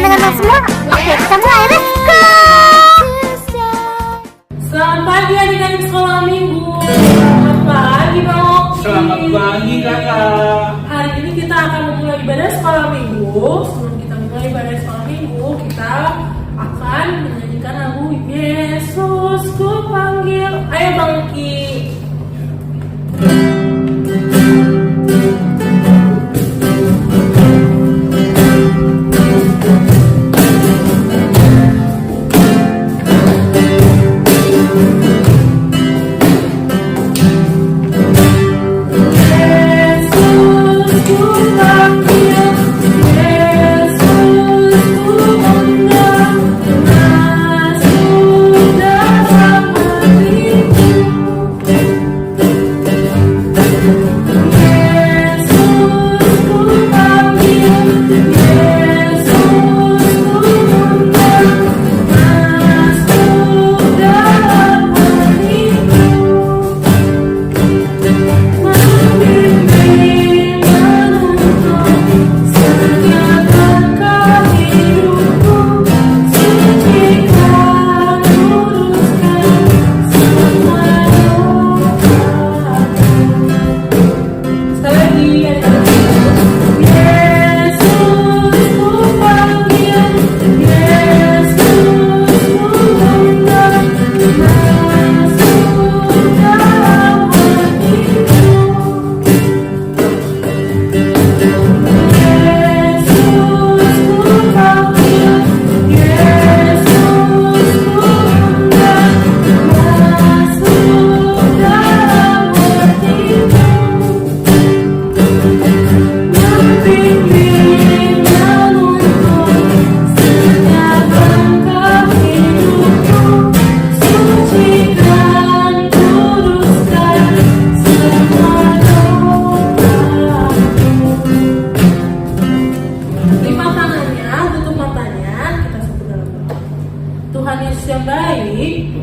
dengan teman-teman semua. Oke, kita mulai. Let's go. Selamat pagi adik-adik sekolah minggu. Selamat pagi Bang Oki. Selamat pagi kakak. Hari ini kita akan memulai ibadah sekolah minggu. Sebelum kita mulai ibadah sekolah minggu, kita akan menyanyikan lagu Yesus ku panggil. Ayo Bang Oki. Tuhan Yesus yang baik,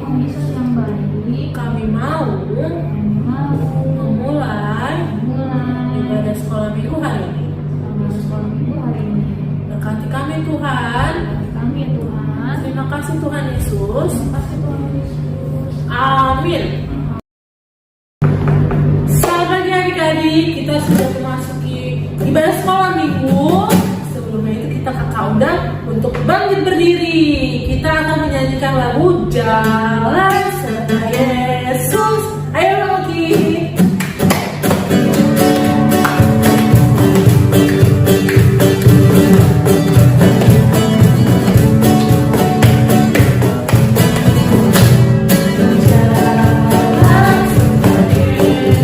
kami mau memulai ibadah sekolah minggu hari ini. Berkati kami Tuhan. Terima kasih Tuhan Yesus. Amin. Selamat pagi adik-adik, kita sudah memasuki ibadah sekolah minggu. Sebelumnya itu kita kakak undang untuk bangkit berdiri. Kita akan menyanyikan lagu Jalan Serta Yesus. Ayo Rocky.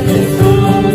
Yesus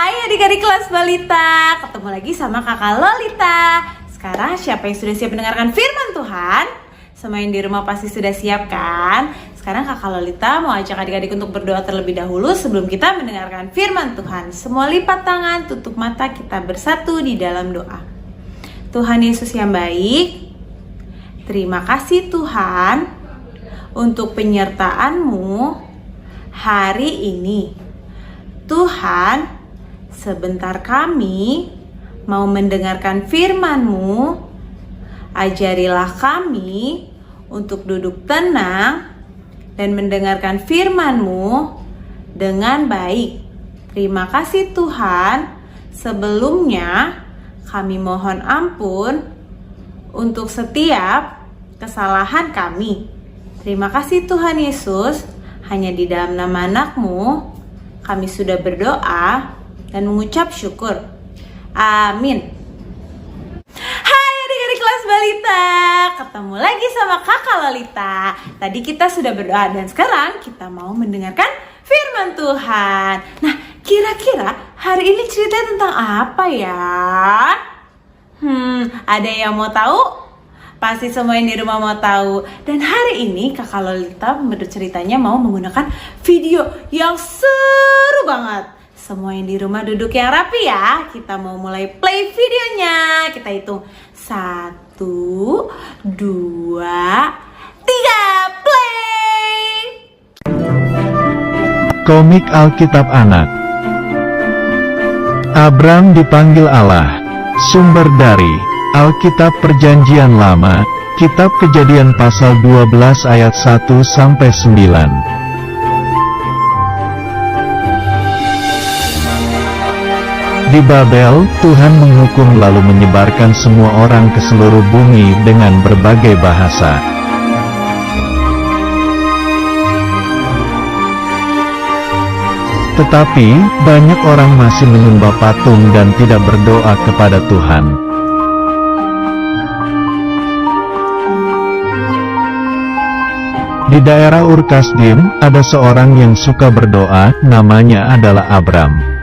Hai adik-adik kelas balita, ketemu lagi sama kakak Lolita. Sekarang siapa yang sudah siap mendengarkan firman Tuhan? Semua yang di rumah pasti sudah siap kan? Sekarang kakak Lolita mau ajak adik-adik untuk berdoa terlebih dahulu sebelum kita mendengarkan firman Tuhan. Semua lipat tangan, tutup mata, kita bersatu di dalam doa. Tuhan Yesus yang baik, terima kasih Tuhan untuk penyertaan-Mu hari ini. Tuhan, sebentar kami mau mendengarkan firman-Mu. Ajarilah kami untuk duduk tenang dan mendengarkan firman-Mu dengan baik. Terima kasih Tuhan. Sebelumnya kami mohon ampun untuk setiap kesalahan kami. Terima kasih Tuhan Yesus. Hanya di dalam nama anak-Mu kami sudah berdoa dan mengucap syukur. Amin. Hai adik-adik kelas balita, ketemu lagi sama kakak Lolita. Tadi kita sudah berdoa dan sekarang kita mau mendengarkan firman Tuhan. Nah, kira-kira hari ini ceritanya tentang apa ya? Ada yang mau tahu? Pasti semua yang di rumah mau tahu. Dan hari ini kakak Lolita ceritanya mau menggunakan video yang seru banget. Semua yang di rumah duduk yang rapi ya. Kita mau mulai play videonya. Kita hitung 1, 2, 3, play. Komik Alkitab Anak. Abram dipanggil Allah. Sumber dari Alkitab Perjanjian Lama, Kitab Kejadian pasal 12 ayat 1-9. Di Babel, Tuhan menghukum lalu menyebarkan semua orang ke seluruh bumi dengan berbagai bahasa. Tetapi, banyak orang masih menyembah patung dan tidak berdoa kepada Tuhan. Di daerah Ur-Kasdim, ada seorang yang suka berdoa, namanya adalah Abram.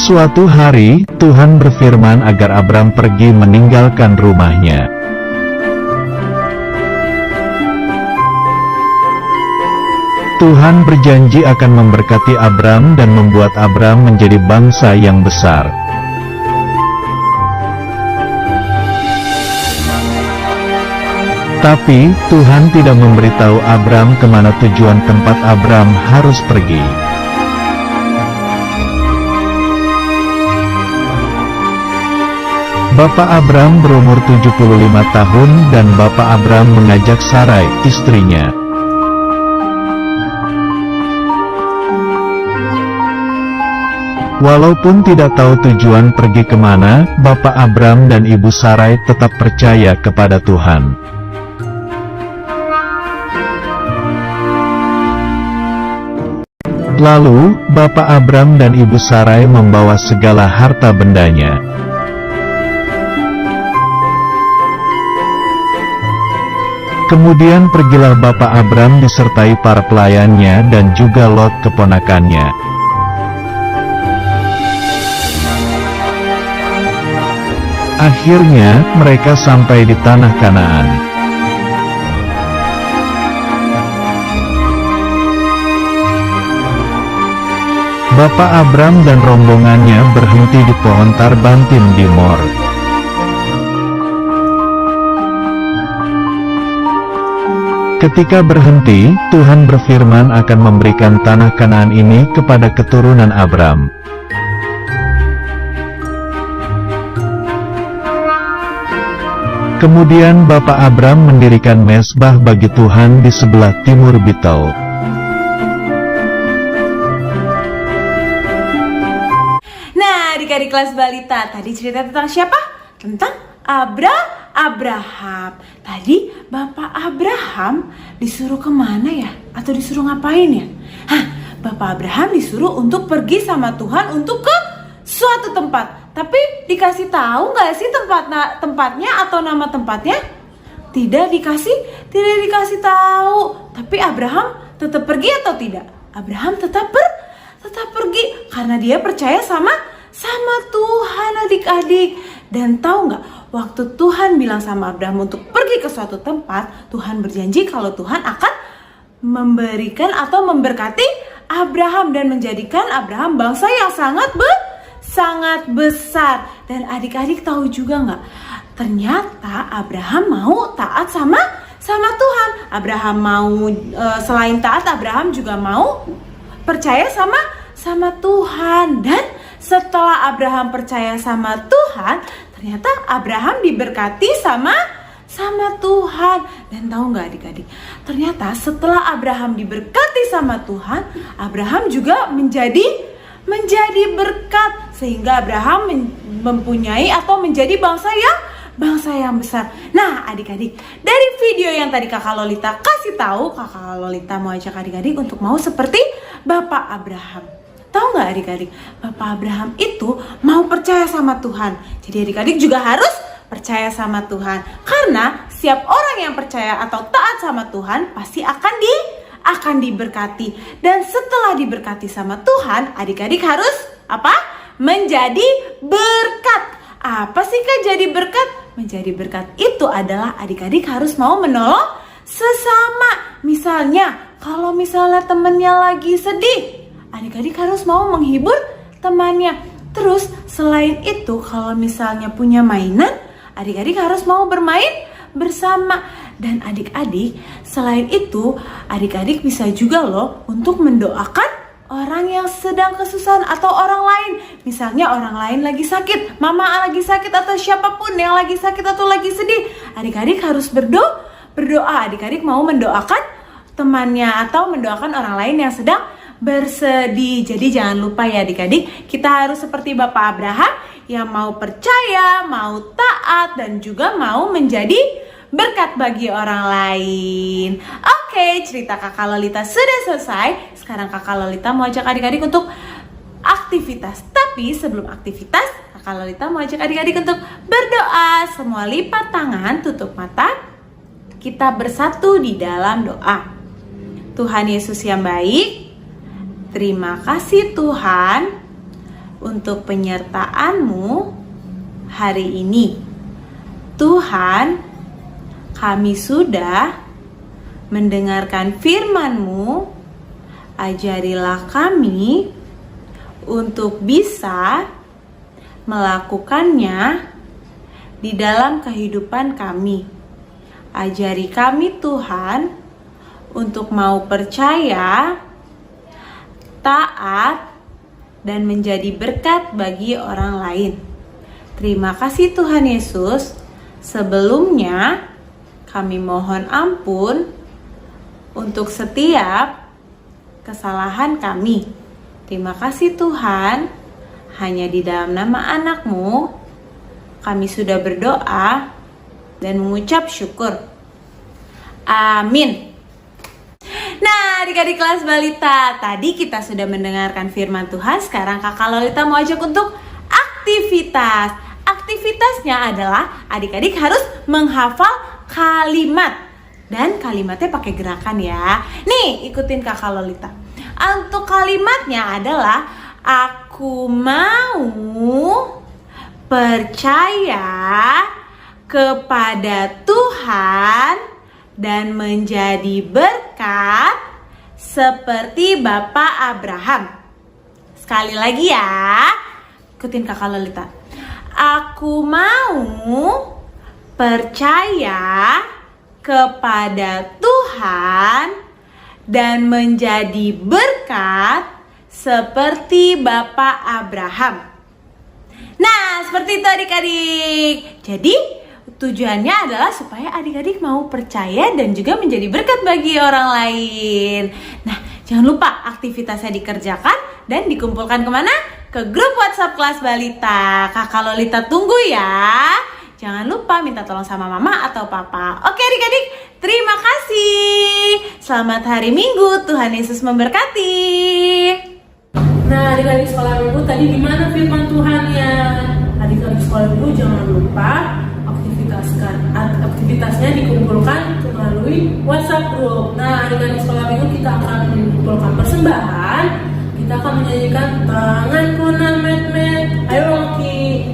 Suatu hari, Tuhan berfirman agar Abram pergi meninggalkan rumahnya. Tuhan berjanji akan memberkati Abram dan membuat Abram menjadi bangsa yang besar. Tapi, Tuhan tidak memberitahu Abram kemana tujuan tempat Abram harus pergi. Bapak Abram berumur 75 tahun dan Bapak Abram mengajak Sarai, istrinya. Walaupun tidak tahu tujuan pergi kemana, Bapak Abram dan Ibu Sarai tetap percaya kepada Tuhan. Lalu, Bapak Abram dan Ibu Sarai membawa segala harta bendanya. Kemudian pergilah Bapak Abram disertai para pelayannya dan juga Lot keponakannya. Akhirnya, mereka sampai di tanah Kanaan. Bapak Abram dan rombongannya berhenti di pohon Tarbantin di Mor. Ketika berhenti, Tuhan berfirman akan memberikan tanah Kanaan ini kepada keturunan Abram. Kemudian Bapak Abram mendirikan mezbah bagi Tuhan di sebelah timur Betel. Adik-adik kelas balita, tadi cerita tentang siapa? Tentang Abraham. Tadi Bapak Abraham disuruh kemana ya? Atau disuruh ngapain ya? Bapak Abraham disuruh untuk pergi sama Tuhan untuk ke suatu tempat. Tapi dikasih tahu nggak sih tempatnya atau nama tempatnya? Tidak dikasih tahu. Tapi Abraham tetap pergi atau tidak? Abraham tetap pergi karena dia percaya sama Tuhan, adik-adik. Dan tahu nggak, waktu Tuhan bilang sama Abraham untuk pergi ke suatu tempat, Tuhan berjanji kalau Tuhan akan memberikan atau memberkati Abraham dan menjadikan Abraham bangsa yang sangat besar. Dan adik-adik tahu juga nggak, ternyata Abraham mau taat sama Tuhan. Abraham mau selain taat, Abraham juga mau percaya sama Tuhan. Dan setelah Abraham percaya sama Tuhan, ternyata Abraham diberkati sama Tuhan. Dan tahu nggak adik-adik, ternyata setelah Abraham diberkati sama Tuhan, Abraham juga menjadi berkat, sehingga Abraham mempunyai atau menjadi bangsa yang besar. Nah adik-adik, dari video yang tadi kakak Lolita kasih tahu, kakak Lolita mau ajak adik-adik untuk mau seperti Bapak Abraham. Tahu nggak adik-adik, Bapak Abraham itu mau percaya sama Tuhan. Jadi adik-adik juga harus percaya sama Tuhan. Karena setiap orang yang percaya atau taat sama Tuhan pasti akan diberkati. Dan setelah diberkati sama Tuhan, adik-adik harus apa? Menjadi berkat. Apa sih Kak jadi berkat? Menjadi berkat itu adalah adik-adik harus mau menolong sesama. Misalnya, kalau misalnya temannya lagi sedih, adik-adik harus mau menghibur temannya. Terus selain itu, kalau misalnya punya mainan, adik-adik harus mau bermain bersama. Dan adik-adik, selain itu, adik-adik bisa juga loh untuk mendoakan orang yang sedang kesusahan atau orang lain. Misalnya orang lain lagi sakit, mama lagi sakit, atau siapapun yang lagi sakit atau lagi sedih, adik-adik harus berdoa. Adik-adik mau mendoakan temannya atau mendoakan orang lain yang sedang bersedih. Jadi jangan lupa ya adik-adik, kita harus seperti Bapak Abraham yang mau percaya, mau taat, dan juga mau menjadi berkat bagi orang lain. Oke, cerita kakak Lolita sudah selesai. Sekarang kakak Lolita mau ajak adik-adik untuk aktivitas. Tapi sebelum aktivitas, kakak Lolita mau ajak adik-adik untuk berdoa. Semua lipat tangan, tutup mata. Kita bersatu di dalam doa. Tuhan Yesus yang baik, terima kasih Tuhan untuk penyertaan-Mu hari ini. Tuhan, kami sudah mendengarkan firman-Mu. Ajarilah kami untuk bisa melakukannya di dalam kehidupan kami. Ajari kami Tuhan untuk mau percaya, taat, dan menjadi berkat bagi orang lain. Terima kasih Tuhan Yesus. Sebelumnya kami mohon ampun untuk setiap kesalahan kami. Terima kasih Tuhan, hanya di dalam nama anak-Mu kami sudah berdoa dan mengucap syukur. Amin. Nah adik-adik kelas balita, tadi kita sudah mendengarkan firman Tuhan. Sekarang kakak Lolita mau ajak untuk aktivitas. Aktivitasnya adalah adik-adik harus menghafal kalimat. Dan kalimatnya pakai gerakan ya. Nih ikutin kakak Lolita. Untuk kalimatnya adalah aku mau percaya kepada Tuhan dan menjadi berkat seperti Bapak Abraham. Sekali lagi ya, ikutin kakak Lolita. Aku mau percaya kepada Tuhan dan menjadi berkat seperti Bapak Abraham. Nah, seperti itu adik-adik. Jadi, tujuannya adalah supaya adik-adik mau percaya dan juga menjadi berkat bagi orang lain. Nah, jangan lupa aktivitasnya dikerjakan dan dikumpulkan kemana? Ke grup WhatsApp kelas balita. Kakak Lolita tunggu ya. Jangan lupa minta tolong sama mama atau papa. Oke adik-adik, terima kasih. Selamat hari Minggu, Tuhan Yesus memberkati. Nah adik-adik sekolah minggu tadi gimana firman Tuhannya? Adik-adik sekolah minggu jangan lupa aktivitas aktivitasnya dikumpulkan melalui WhatsApp group. Nah, dengan sekolah minggu kita akan mengumpulkan persembahan. Kita akan menyanyikan tanganku na met-met. Ayo Rocky.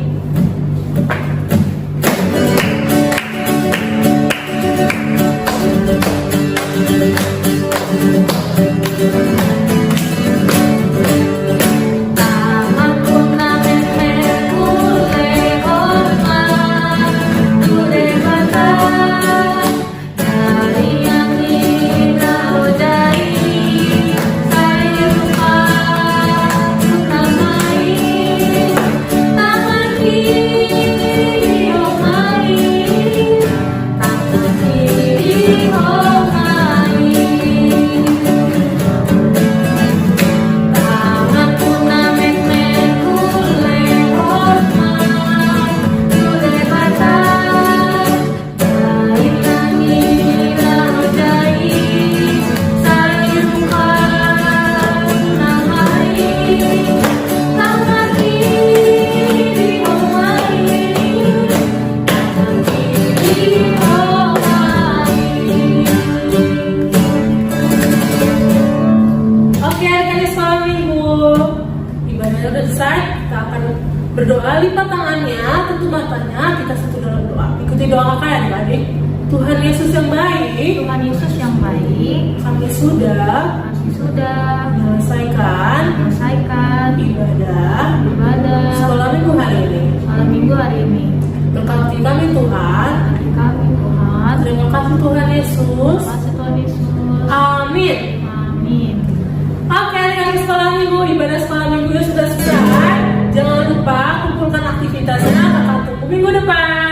Berdoa, lipat tangannya, tutup matanya, kita satu dalam doa. Ikuti doa kakak ya adik. Tuhan Yesus yang baik, Tuhan Yesus yang baik, kami sudah menyelesaikan ibadah sekolah minggu hari ini. Berkati kami Tuhan. Terima kasih Tuhan Yesus. Amin. Oke, adik-adik sekolah minggu, ibadah sekolah minggunya sudah selesai. Jangan lupa kumpulkan aktivitasnya, kakak tunggu minggu depan.